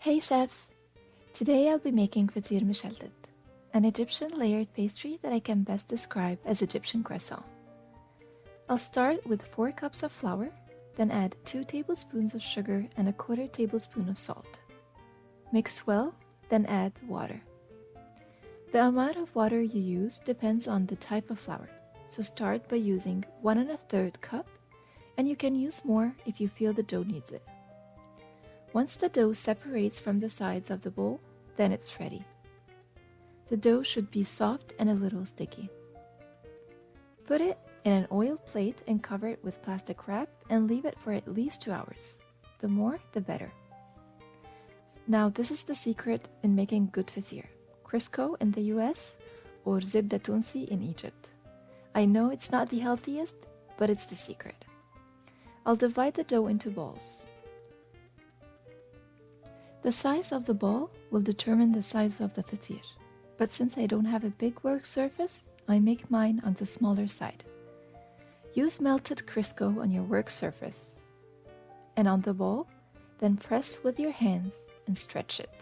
Hey chefs! Today I'll be making Feteer Meshaltet, an Egyptian layered pastry that I can best describe as Egyptian croissant. I'll start with 4 cups of flour, then add 2 tablespoons of sugar and a 1/4 tablespoon of salt. Mix well, then add water. The amount of water you use depends on the type of flour, so start by using 1 1/3 cup, and you can use more if you feel the dough needs it. Once the dough separates from the sides of the bowl, then it's ready. The dough should be soft and a little sticky. Put it in an oil plate and cover it with plastic wrap and leave it for at least 2 hours. The more, the better. Now this is the secret in making good feteer: Crisco in the US or zebda tunsi in Egypt. I know it's not the healthiest, but it's the secret. I'll divide the dough into balls. The size of the ball will determine the size of the feteer, but since I don't have a big work surface, I make mine on the smaller side. Use melted Crisco on your work surface and on the ball, then press with your hands and stretch it.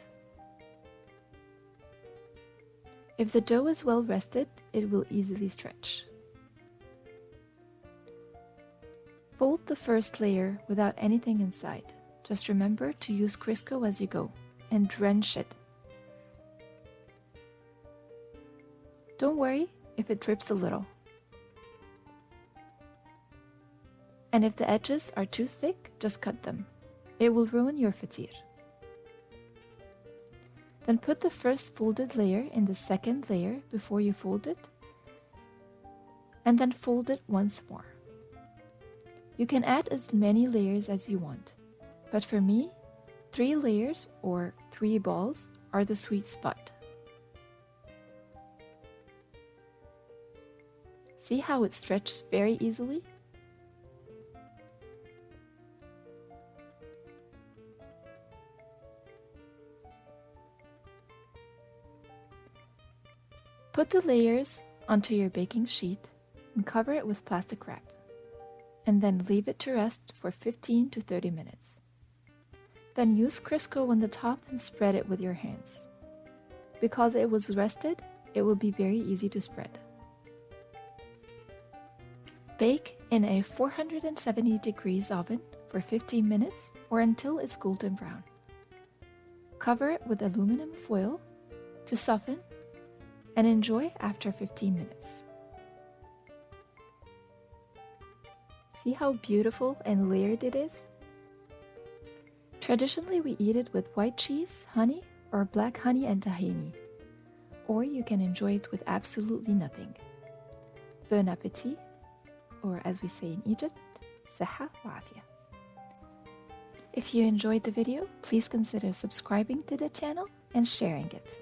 If the dough is well rested, it will easily stretch. Fold the first layer without anything inside. Just remember to use Crisco as you go and drench it. Don't worry if it drips a little. And if the edges are too thick, just cut them. It will ruin your feteer. Then put the first folded layer in the second layer before you fold it, and then fold it once more. You can add as many layers as you want, but for me, 3 layers or 3 balls are the sweet spot. See how it stretches very easily? Put the layers onto your baking sheet and cover it with plastic wrap, and then leave it to rest for 15 to 30 minutes. Then use Crisco on the top and spread it with your hands. Because it was rested, it will be very easy to spread. Bake in a 470 degrees oven for 15 minutes or until it's golden brown. Cover it with aluminum foil to soften and enjoy after 15 minutes. See how beautiful and layered it is? Traditionally, we eat it with white cheese, honey, or black honey and tahini. Or you can enjoy it with absolutely nothing. Bon appetit, or as we say in Egypt, صحة وعافية. If you enjoyed the video, please consider subscribing to the channel and sharing it.